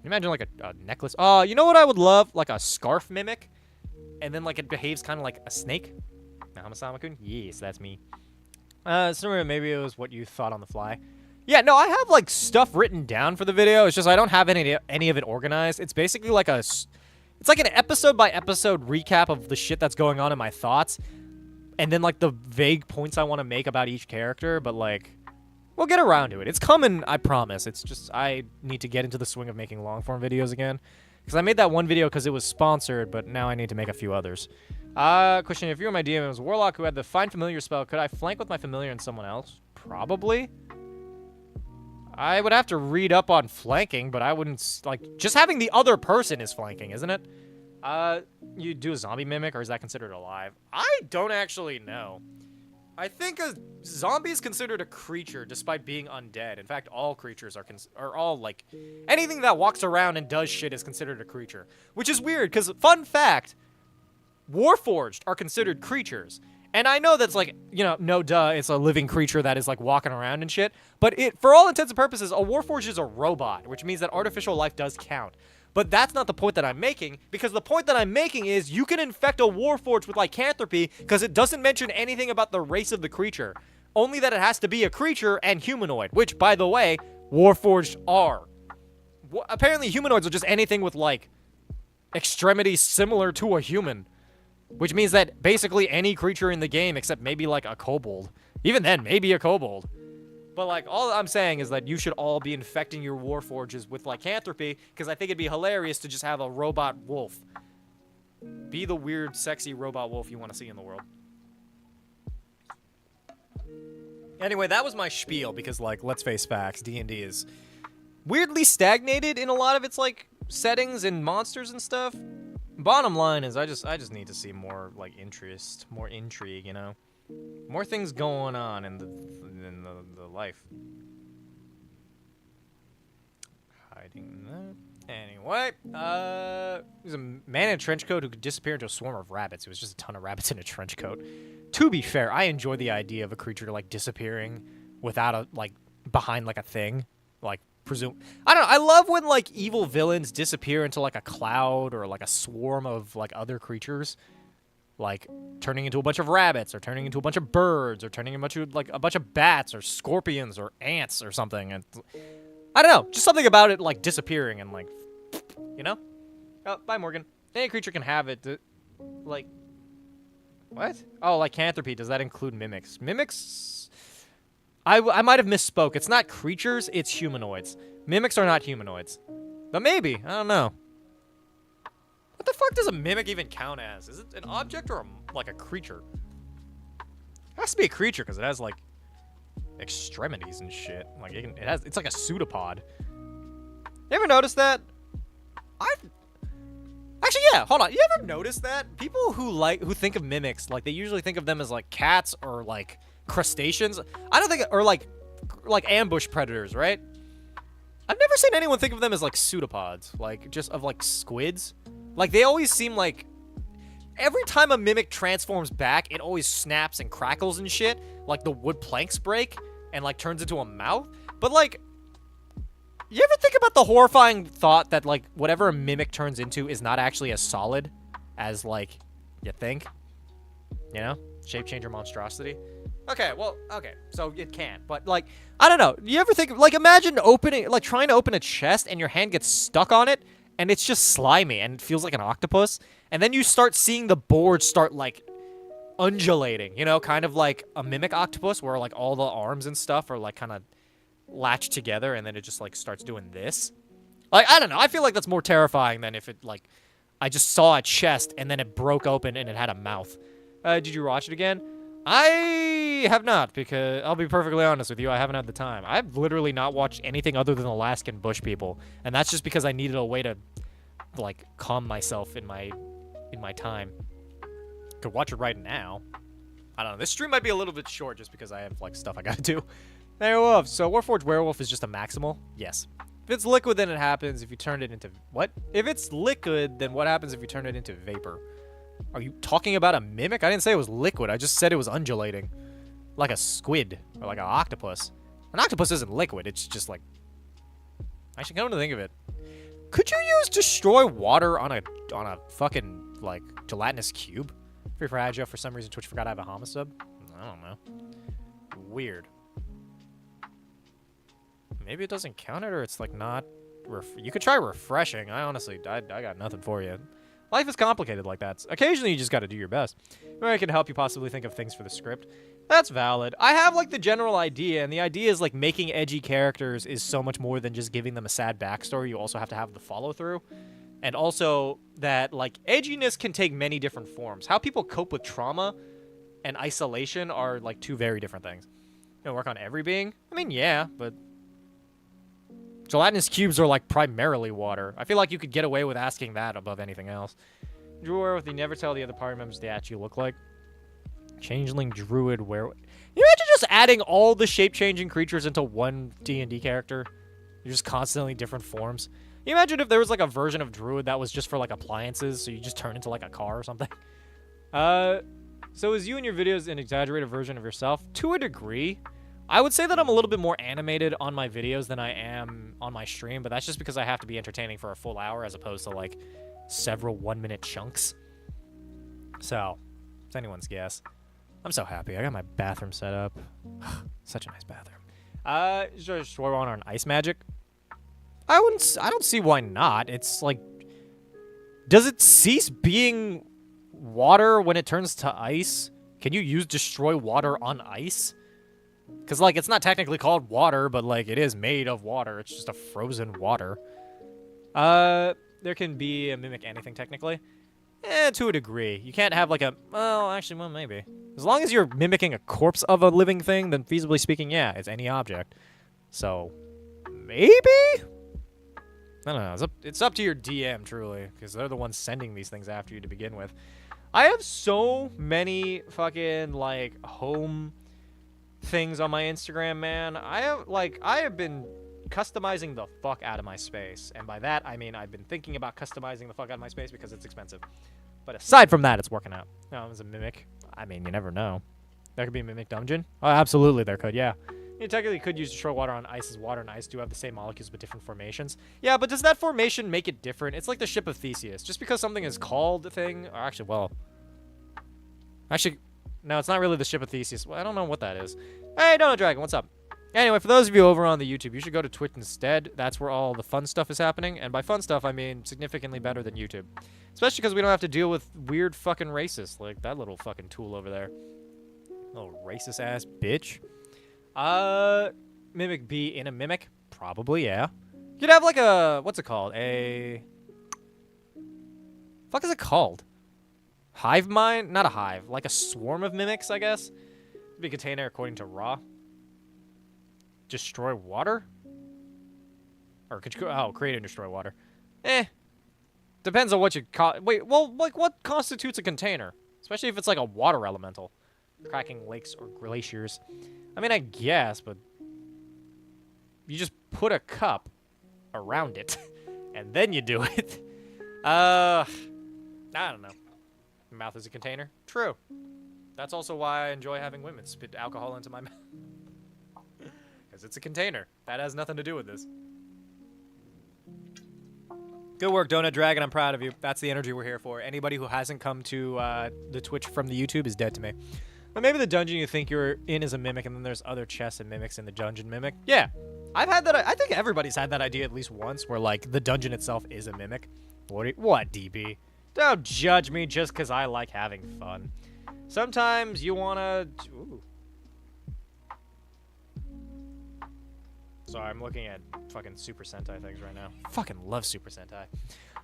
B: you imagine, like, a necklace? Oh, you know what I would love? Like a scarf mimic. And then, like, it behaves kind of like a snake. HamaSamaKun? Yes, that's me. So maybe it was what you thought on the fly. Yeah, no, I have, like, stuff written down for the video. It's just I don't have any of it organized. It's basically like it's like an episode-by-episode recap of the shit that's going on in my thoughts. And then, like, the vague points I want to make about each character. But, like, we'll get around to it. It's coming, I promise. It's just I need to get into the swing of making long-form videos again. Because I made that one video because it was sponsored, but now I need to make a few others. Question, if you were my DM and it was a Warlock who had the Find Familiar spell, could I flank with my Familiar and someone else? Probably. I would have to read up on flanking, but I wouldn't, like, just having the other person is flanking, isn't it? You do a zombie mimic, or is that considered alive? I don't actually know. I think a zombie is considered a creature, despite being undead. In fact, all creatures are all, like, anything that walks around and does shit is considered a creature. Which is weird, because, fun fact, Warforged are considered creatures. And I know that's, like, you know, no duh, it's a living creature that is, like, walking around and shit. But for all intents and purposes, a Warforged is a robot, which means that artificial life does count. But that's not the point that I'm making, because the point that I'm making is you can infect a Warforged with lycanthropy because it doesn't mention anything about the race of the creature. Only that it has to be a creature and humanoid, which, by the way, Warforged are. Apparently, humanoids are just anything with, like, extremities similar to a human. Which means that basically any creature in the game, except maybe, like, a kobold. Even then, maybe a kobold. But, like, all I'm saying is that you should all be infecting your Warforges with lycanthropy, because I think it'd be hilarious to just have a robot wolf. Be the weird, sexy robot wolf you want to see in the world. Anyway, that was my spiel, because, like, let's face facts, D&D is weirdly stagnated in a lot of its, like, settings and monsters and stuff. Bottom line is I just need to see more, like, interest, more intrigue, you know? More things going on in the life. Hiding that. Anyway, there's a man in a trench coat who could disappear into a swarm of rabbits. It was just a ton of rabbits in a trench coat. To be fair, I enjoy the idea of a creature, like, disappearing without a, like, behind, like, a thing. Like, I don't know, I love when, like, evil villains disappear into, like, a cloud or, like, a swarm of, like, other creatures. Like, turning into a bunch of rabbits, or turning into a bunch of birds, or turning into, like, a bunch of bats, or scorpions, or ants, or something. And I don't know, just something about it, like, disappearing and, like, you know? Oh, bye, Morgan. Any creature can have it, like, what? Oh, lycanthropy, does that include mimics? Mimics... I might have misspoke. It's not creatures, it's humanoids. Mimics are not humanoids. But maybe, I don't know. What the fuck does a mimic even count as? Is it an object or like a creature? It has to be a creature because it has, like, extremities and shit. Like, it's like a pseudopod. You ever notice that? Actually, yeah, hold on. You ever notice that? People who think of mimics, like, they usually think of them as, like, cats or, like, crustaceans. I don't think, or, like ambush predators, right? I've never seen anyone think of them as, like, pseudopods. Like, just of, like, squids. Like, they always seem like... Every time a mimic transforms back, it always snaps and crackles and shit. Like, the wood planks break and, like, turns into a mouth. But, like... You ever think about the horrifying thought that, like, whatever a mimic turns into is not actually as solid as, like, you think? You know? Shape changer monstrosity. Okay, well, okay, so it can. But, like, I don't know. You ever think, like, imagine opening, like, trying to open a chest and your hand gets stuck on it and it's just slimy and it feels like an octopus. And then you start seeing the board start, like, undulating, you know? Kind of like a mimic octopus where, like, all the arms and stuff are, like, kind of latched together and then it just like starts doing this. Like, I don't know, I feel like that's more terrifying than if it like I just saw a chest and then it broke open and it had a mouth. Did you watch it again? I have not, because I'll be perfectly honest with you, I haven't had the time. I've literally not watched anything other than Alaskan Bush People, and that's just because I needed a way to like calm myself in my time. Could watch it right now. I don't know, this stream might be a little bit short just because I have like stuff I gotta do. Werewolf. So Warforged Werewolf is just a maximal? Yes. If it's liquid, then it happens. If you turn it into... What? If it's liquid, then what happens if you turn it into vapor? Are you talking about a mimic? I didn't say it was liquid. I just said it was undulating. Like a squid. Or like an octopus. An octopus isn't liquid. It's just like... Actually, come to think of it. Could you use Destroy Water on a fucking, like, gelatinous cube? Free for Agile. For some reason, Twitch forgot I have a Hama sub. I don't know. Weird. Maybe it doesn't count it, or it's like not... You could try refreshing. I got nothing for you. Life is complicated like that. Occasionally, you just got to do your best. Maybe I can help you possibly think of things for the script. That's valid. I have, like, the general idea, and the idea is, like, making edgy characters is so much more than just giving them a sad backstory. You also have to have the follow-through. And also that, like, edginess can take many different forms. How people cope with trauma and isolation are, like, two very different things. You know, work on every being? I mean, yeah, but... Gelatinous cubes are, like, primarily water. I feel like you could get away with asking that above anything else. Druid, you never tell the other party members they actually look like. Changeling, Druid, where... You imagine just adding all the shape-changing creatures into one D&D character? You're just constantly different forms. You imagine if there was, like, a version of Druid that was just for, like, appliances, so you just turn into, like, a car or something? So is you and your videos an exaggerated version of yourself? To a degree. I would say that I'm a little bit more animated on my videos than I am on my stream, but that's just because I have to be entertaining for a full hour as opposed to, like, several one-minute chunks. So, it's anyone's guess. I'm so happy. I got my bathroom set up. Such a nice bathroom. Just throw on ice magic? I don't see why not. It's, like... Does it cease being water when it turns to ice? Can you use Destroy Water on ice? Because, like, it's not technically called water, but, like, it is made of water. It's just a frozen water. There can be a mimic anything, technically. To a degree. You can't have, like, a... Well, actually, well, maybe. As long as you're mimicking a corpse of a living thing, then feasibly speaking, yeah, it's any object. So, maybe? I don't know. It's up to your DM, truly, because they're the ones sending these things after you to begin with. I have so many fucking, like, home... things on my Instagram, man. I have been customizing the fuck out of my space, and by that I mean I've been thinking about customizing the fuck out of my space because it's expensive. But aside from that, it's working out. No, it's a mimic. I mean, you never know. There could be a mimic dungeon. Oh, absolutely, there could. Yeah, you technically could use Destroy Water on ice, as water and ice do have the same molecules but different formations. Yeah, but does that formation make it different? It's like the ship of Theseus. Just because something is called a thing, or actually, well, no, it's not really the ship of Theseus. Well, I don't know what that is. Hey, Donut Dragon, what's up? Anyway, for those of you over on the YouTube, you should go to Twitch instead. That's where all the fun stuff is happening. And by fun stuff, I mean significantly better than YouTube. Especially because we don't have to deal with weird fucking racists like that little fucking tool over there. Little racist-ass bitch. Mimic be in a mimic? Probably, yeah. You'd have like a... What's it called? Fuck is it called? Hive mind? Not a hive. Like a swarm of mimics, I guess. Be a container according to Raw. Destroy water? Or could you... Oh, create and destroy water. Depends on what you wait, well, like, what constitutes a container? Especially if it's like a water elemental. Cracking lakes or glaciers. I mean, I guess, but you just put a cup around it, and then you do it. I don't know. Mouth is a container? True. That's also why I enjoy having women spit alcohol into my mouth. Because it's a container. That has nothing to do with this. Good work, Donut Dragon. I'm proud of you. That's the energy we're here for. Anybody who hasn't come to the Twitch from the YouTube is dead to me. But maybe the dungeon you think you're in is a mimic, and then there's other chests and mimics in the dungeon mimic. Yeah. I've had that. I think everybody's had that idea at least once, where, like, the dungeon itself is a mimic. What, DB? Don't judge me just because I like having fun. Sometimes you want to... Ooh. Sorry, I'm looking at fucking Super Sentai things right now. Fucking love Super Sentai.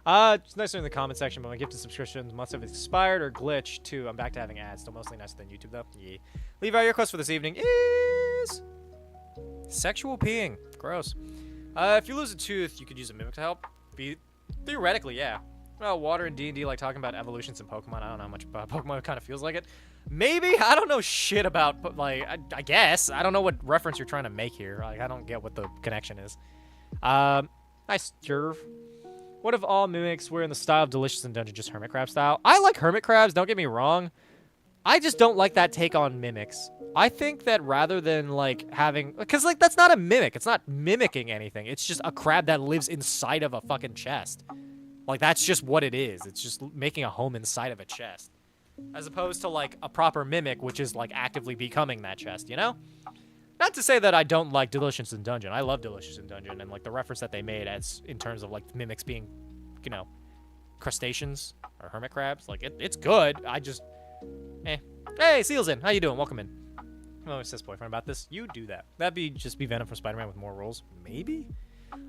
B: It's nicer in the comment section, but my gifted subscriptions must have expired or glitched too. I'm back to having ads. Still mostly nicer than YouTube, though. Yeah. Leave out your request for this evening is... sexual peeing. Gross. If you lose a tooth, you could use a mimic to help. Theoretically, yeah. Well, water and D&D, like talking about evolutions in Pokemon. I don't know how much about Pokemon. It kind of feels like it. Maybe? I don't know shit about, but, like, I guess. I don't know what reference you're trying to make here. Like, I don't get what the connection is. Nice jerv. What if all mimics were in the style of Delicious in Dungeon, just hermit crab style? I like hermit crabs, don't get me wrong. I just don't like that take on mimics. I think that rather than, like, having... Because, like, that's not a mimic. It's not mimicking anything. It's just a crab that lives inside of a fucking chest. Like, that's just what it is. It's just making a home inside of a chest. As opposed to, like, a proper mimic, which is, like, actively becoming that chest, you know? Not to say that I don't like Delicious in Dungeon. I love Delicious in Dungeon, and, like, the reference that they made as in terms of, like, mimics being, you know, crustaceans or hermit crabs. Like, it's good. I just... Hey, Seal's in. How you doing? Welcome in. Oh, it says boyfriend about this. You do that. That'd just be Venom from Spider-Man with more roles. Maybe?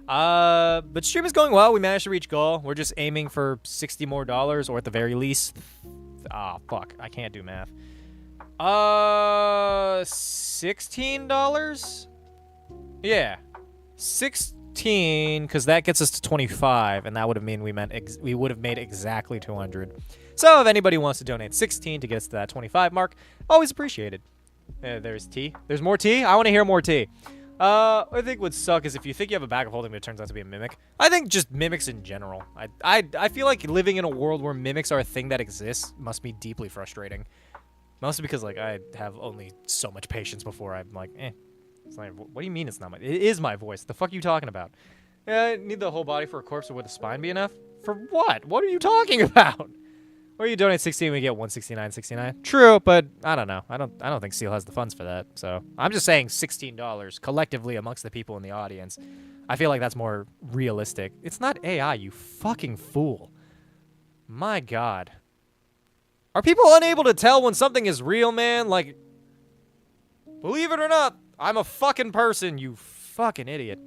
B: But stream is going well. We managed to reach goal. We're just aiming for $60 more, or at the very least... fuck. I can't do math. $16? Yeah. 16, because that gets us to 25, and that would have mean we would have made exactly 200. So if anybody wants to donate 16 to get us to that 25 mark, always appreciated. There's tea. There's more tea? I want to hear more tea. I think would suck is if you think you have a bag of holding, but it turns out to be a mimic. I think just mimics in general. I feel like living in a world where mimics are a thing that exists must be deeply frustrating. Mostly because, like, I have only so much patience before I'm like, It's like, what do you mean it's not my... It is my voice. The fuck are you talking about? Need the whole body for a corpse, or would the spine be enough? For what? What are you talking about? Or you donate 16, we get 169.69. True, but I don't know. I don't think Seal has the funds for that. So I'm just saying $16 collectively amongst the people in the audience. I feel like that's more realistic. It's not AI, you fucking fool. My God. Are people unable to tell when something is real, man? Like, believe it or not, I'm a fucking person, you fucking idiot.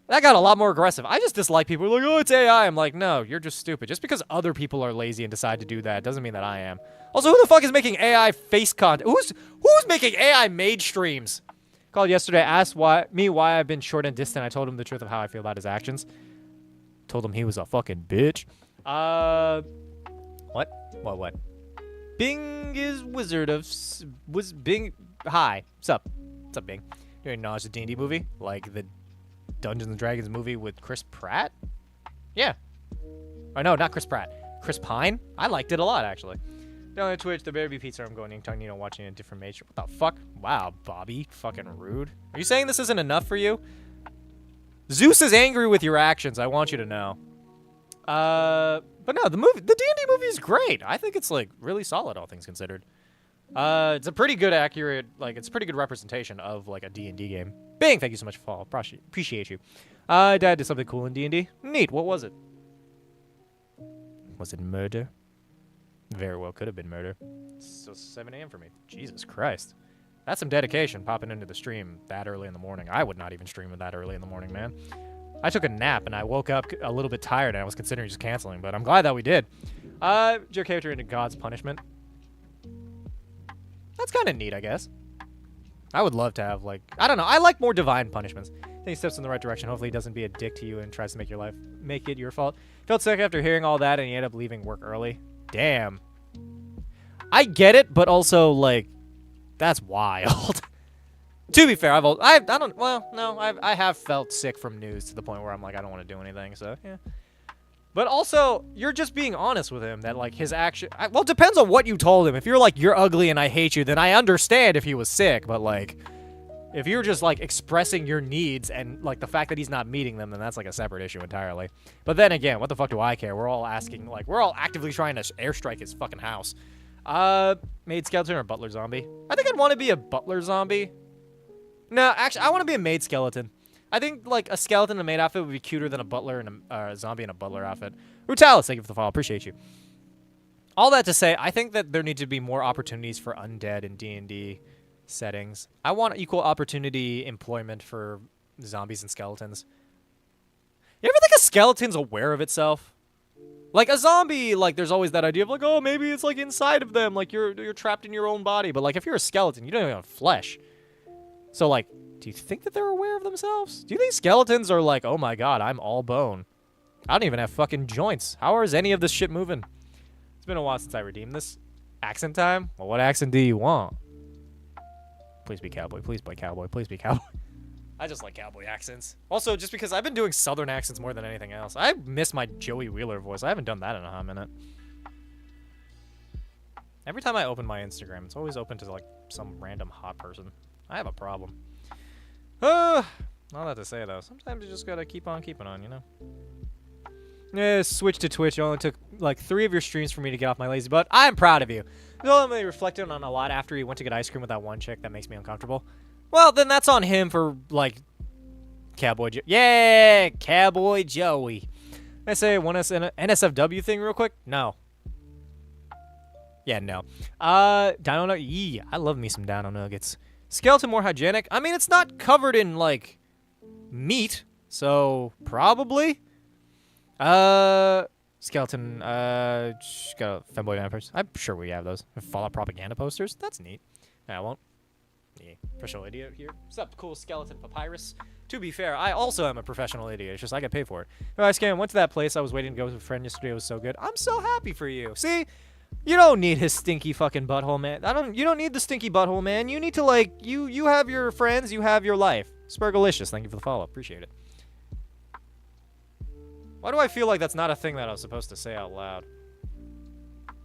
B: That got a lot more aggressive. I just dislike people who are like, oh, it's AI. I'm like, no, you're just stupid. Just because other people are lazy and decide to do that doesn't mean that I am. Also, who the fuck is making AI face content? Who's making AI maid streams? Called yesterday, asked why I've been short and distant. I told him the truth of how I feel about his actions. Told him he was a fucking bitch. What? Bing is wizard of... Was Bing... Hi. What's up? What's up, Bing? You acknowledge the D&D movie? Like the Dungeons & Dragons movie with Chris Pratt? Yeah. Oh, no, not Chris Pratt. Chris Pine? I liked it a lot, actually. Down on Twitch, the Bear B Pizza, I'm going incognito watching a different mage. What the fuck? Wow, Bobby. Fucking rude. Are you saying this isn't enough for you? Zeus is angry with your actions, I want you to know. But no, the D&D movie is great. I think it's, like, really solid, all things considered. It's a pretty good it's a pretty good representation of, like, a D&D game. Bing, thank you so much for following. Appreciate you. Dad did something cool in D&D. Neat, what was it? Was it murder? Very well could have been murder. So 7 a.m. for me. Jesus Christ. That's some dedication, popping into the stream that early in the morning. I would not even stream it that early in the morning, man. I took a nap, and I woke up a little bit tired, and I was considering just canceling, but I'm glad that we did. Your character into God's punishment. That's kind of neat, I guess. I would love to have, like... I don't know. I like more divine punishments. think he steps in the right direction. Hopefully he doesn't be a dick to you and tries to make it your fault. Felt sick after hearing all that, and he ended up leaving work early. Damn. I get it, but also, like, that's wild. To be fair, I have felt sick from news to the point where I'm like, I don't want to do anything, so, yeah. But also, you're just being honest with him that, like, his action... well, it depends on what you told him. If you're like, you're ugly and I hate you, then I understand if he was sick. But, like, if you're just, like, expressing your needs and, like, the fact that he's not meeting them, then that's, like, a separate issue entirely. But then again, what the fuck do I care? We're all asking, like, we're all actively trying to airstrike his fucking house. Maid skeleton or butler zombie? I think I'd want to be a butler zombie. No, actually, I want to be a maid skeleton. I think, like, a skeleton in a maid outfit would be cuter than a butler and a zombie in a butler outfit. Rutalis, thank you for the follow. Appreciate you. All that to say, I think that there need to be more opportunities for undead in D&D settings. I want equal opportunity employment for zombies and skeletons. You ever think a skeleton's aware of itself? Like, a zombie, like, there's always that idea of, like, oh, maybe it's, like, inside of them. Like, you're trapped in your own body. But, like, if you're a skeleton, you don't even have flesh. So, like... do you think that they're aware of themselves? Do you think skeletons are like, oh my god, I'm all bone? I don't even have fucking joints. How is any of this shit moving? It's been a while since I redeemed this. Accent time? Well, what accent do you want? Please be cowboy. Please be cowboy. Please be cowboy. I just like cowboy accents. Also, just because I've been doing southern accents more than anything else. I miss my Joey Wheeler voice. I haven't done that in a hot minute. Every time I open my Instagram, it's always open to, like, some random hot person. I have a problem. All that to say, though. Sometimes you just gotta keep on keeping on, you know? Yeah, switch to Twitch. It only took, like, 3 of your streams for me to get off my lazy butt. I'm proud of you. You know, I'm reflecting on a lot after he went to get ice cream with that one chick that makes me uncomfortable. Well, then that's on him for, like, Cowboy Joe. Yeah, Cowboy Joey. Can I say one NSFW thing real quick? No. Yeah, no. Dino Nuggets. Yeah, I love me some Dino Nuggets. Skeleton more hygienic? I mean, it's not covered in, like, meat, so probably. Skeleton, got femboy vampires. I'm sure we have those. Fallout propaganda posters? That's neat. I won't. Yeah, professional idiot here. What's up, cool skeleton papyrus? To be fair, I also am a professional idiot. It's just I get paid for it. I went to that place. I was waiting to go with a friend yesterday. It was so good. I'm so happy for you. See? You don't need his stinky fucking butthole, man. You don't need the stinky butthole, man. You need to, like, you have your friends, you have your life. Spurgalicious, thank you for the follow. Appreciate it. Why do I feel like that's not a thing that I was supposed to say out loud?